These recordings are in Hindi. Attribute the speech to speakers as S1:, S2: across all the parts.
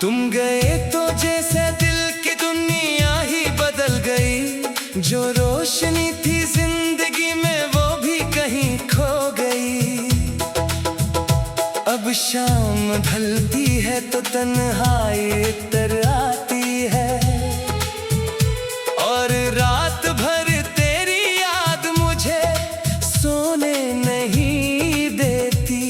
S1: तुम गए तो जैसे दिल की दुनिया ही बदल गई। जो रोशनी थी जिंदगी में वो भी कहीं खो गई। अब शाम ढलती है तो तन्हाई इतर आती है, और रात भर तेरी याद मुझे सोने नहीं देती।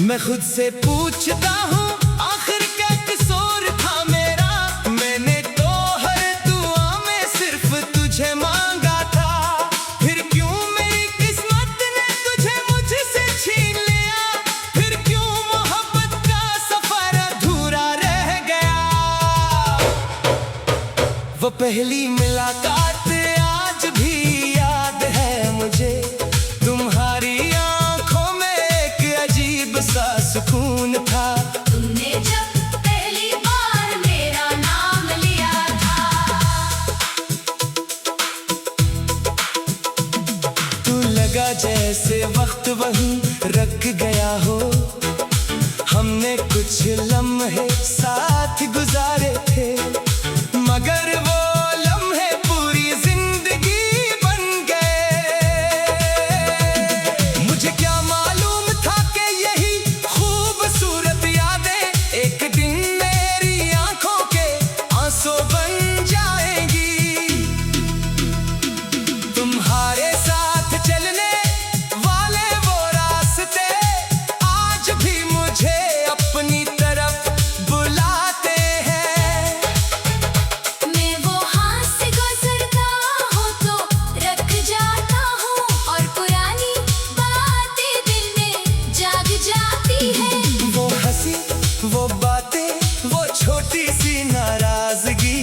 S1: मैं खुद से पूछता हूँ आखिर क्या कसूर था मेरा। मैंने तो हर दुआ में सिर्फ तुझे मांगा था। फिर क्यों मेरी किस्मत ने तुझे मुझसे छीन लिया। फिर क्यों मोहब्बत का सफर अधूरा रह गया। वो पहली मुलाकात आज भी याद है मुझे। तुम्हारी आंखों में एक अजीब सा सुकून था।
S2: तुमने जब पहली बार मेरा नाम लिया था,
S1: तू लगा जैसे वक्त वहीं रख गया हो। हमने कुछ लम्हे साथ गुजारे थे, मगर वो लम्हे पूरी जिंदगी बन गए। मुझे क्या मालूम था कि यही खूबसूरत यादें एक दिन मेरी आंखों के आंसू बन जाएंगी। तुम्हारे साथ चलने वाले वो रास्ते आज भी मुझे अपनी तरफ बुलाते हैं।
S2: मैं वो हाथ से गुजरता हूँ तो रख जाता हूँ, और पुरानी बातें दिल में जाग जाती है।
S1: वो हंसी, वो बातें, वो छोटी सी नाराजगी,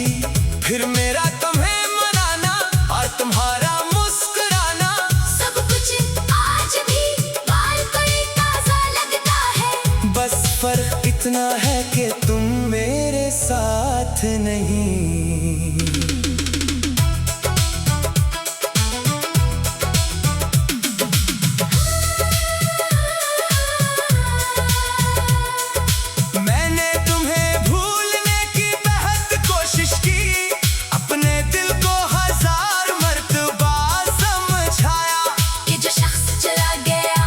S1: फिर मेरा तुम्हें मनाना और तुम्हारा मुस्कुराना।
S2: सब कुछ आज भी बाल कोई ताजा लगता है।
S1: बस फर्क इतना है कि तुम मेरे साथ नहीं। मैंने तुम्हें भूलने की बेहद कोशिश की, अपने दिल को हजार मर्तबा समझाया।
S2: ये जो शख्स चला गया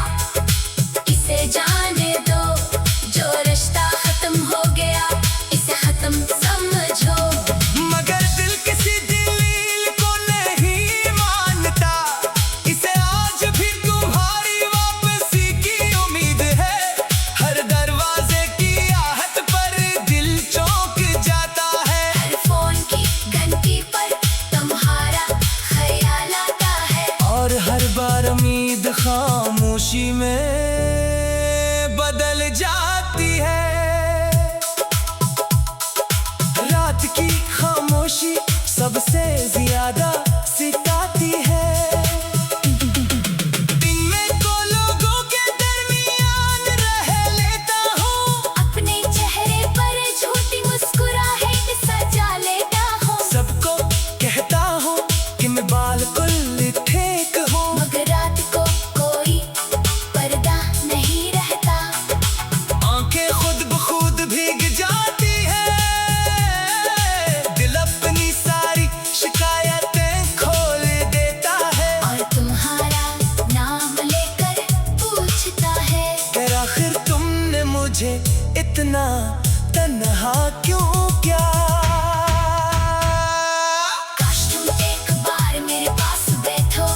S2: इसे जाने दो, जो रिश्ता खत्म हो गया इसे खत्म समझो।
S1: मगर दिल किसी दलील को नहीं मानता, इसे आज भी तुम्हारी वापसी की उम्मीद है। हर दरवाजे की आहट पर दिल चौंक जाता है।
S2: हर फोन की घंटी पर तुम्हारा ख्याल आता है,
S1: और हर बार उम्मीद खामोशी में बदल जाती है। रात की खामोशी सबसे ज्यादा सिताती है। दिन में को लोगों के दरमियान रह लेता हूँ,
S2: अपने चेहरे पर झूठी मुस्कुराहट सजा लेता हूँ।
S1: सबको कहता हूँ कि मैं बिल्कुल ठीक हूँ।
S2: मगर रात को कोई पर्दा नहीं रहता।
S1: आंखें खुद ब खुद भीग जाती है। दिल अपनी सारी शिकायतें खोल देता है,
S2: और तुम्हारा नाम लेकर पूछता है,
S1: फिर आखिर तुमने मुझे इतना तन्हा क्यों किया।
S2: काश तुम एक बार मेरे पास बैठो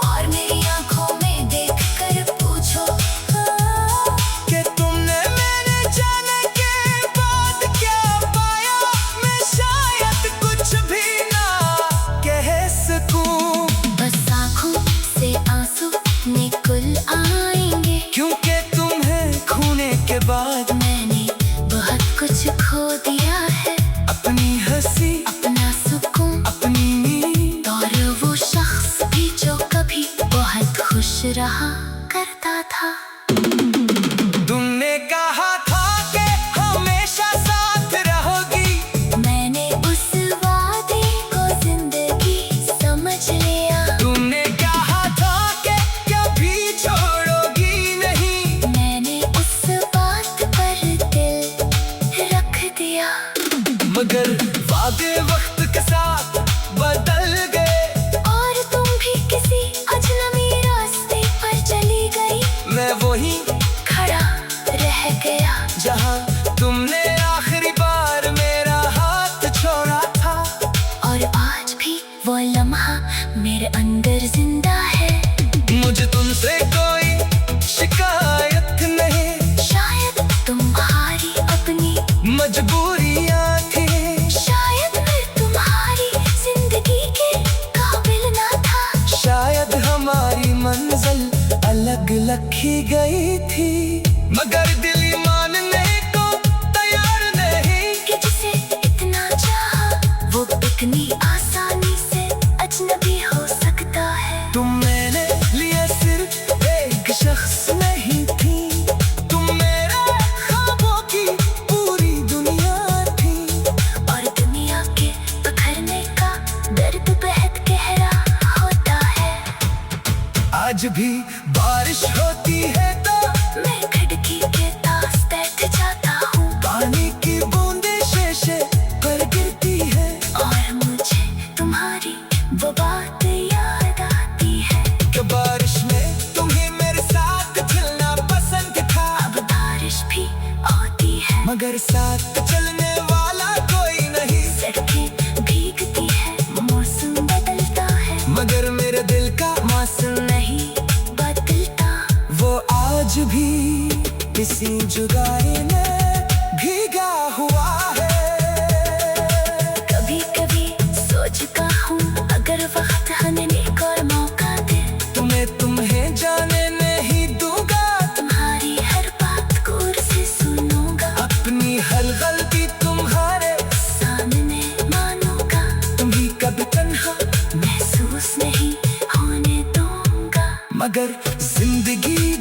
S2: और मेरी आंखों में देख कर पूछो
S1: कि तुमने मेरे जाने के बाद क्या पाया। मैं शायद कुछ भी ना कह सकूं,
S2: बस आंखों से आंसू निकल आएंगे।
S1: क्योंकि
S2: रहा करता था।
S1: तुमने कहा था कि हमेशा साथ रहोगी,
S2: मैंने उस वादे को जिंदगी समझ लिया।
S1: तुमने कहा था कि कभी छोड़ोगी नहीं,
S2: मैंने उस बात पर दिल रख दिया।
S1: मगर वादे वक्त के साथ बदल गए,
S2: और तुम भी किसी अजनबी रास्ते पर चली गई।
S1: मैं वही
S2: खड़ा रह गया
S1: जहाँ तुमने आखिरी बार मेरा हाथ छोड़ा था।
S2: और आज भी वो लम्हा मेरे अंदर जिंदा है।
S1: मुझे तुमसे कोई शिकायत नहीं,
S2: शायद तुम्हारी अपनी
S1: मजबूरियाँ थी,
S2: शायद मैं तुम्हारी जिंदगी के काबिल ना था।
S1: शायद हमारी मंजिल अलग लिखी गई थी, मगर दिल मानने को तैयार नहीं
S2: कि जिसे इतना चाहा वो इतनी आसानी से अजनबी हो सकता है।
S1: तुम मेरे लिए सिर्फ एक शख्स नहीं थी, तुम मेरे ख्वाबों की पूरी दुनिया थी।
S2: और दुनिया के बिखरने का दर्द बेहद गहरा होता है।
S1: आज भी बारिश होती है तो
S2: मैं खिड़की के पास बैठ जाता हूँ,
S1: पानी की बूंदें शेशे पर गिरती है,
S2: और मुझे तुम्हारी वो बात याद आती है
S1: कि बारिश में तुम्हें मेरे साथ चलना पसंद था।
S2: अब बारिश भी होती है,
S1: मगर साथ चलने वाला कोई नहीं,
S2: सड़कें भीगती है, मौसम बदलता है,
S1: मगर मेरे दिल का
S2: मौसम नहीं बदलता।
S1: वो आज भी किसी जुदाई में भीगा हुआ है।
S2: कभी कभी सोचता हूँ अगर वक्त हमें एक और मौका दे,
S1: तुम्हें जाने नहीं दूंगा,
S2: तुम्हारी हर बात गौर से सुनूंगा,
S1: अपनी हर गलती तुम्हारे
S2: सामने मानूंगा,
S1: तुम्ही कभी तन्हा
S2: महसूस नहीं होने दूंगा।
S1: मगर जिंदगी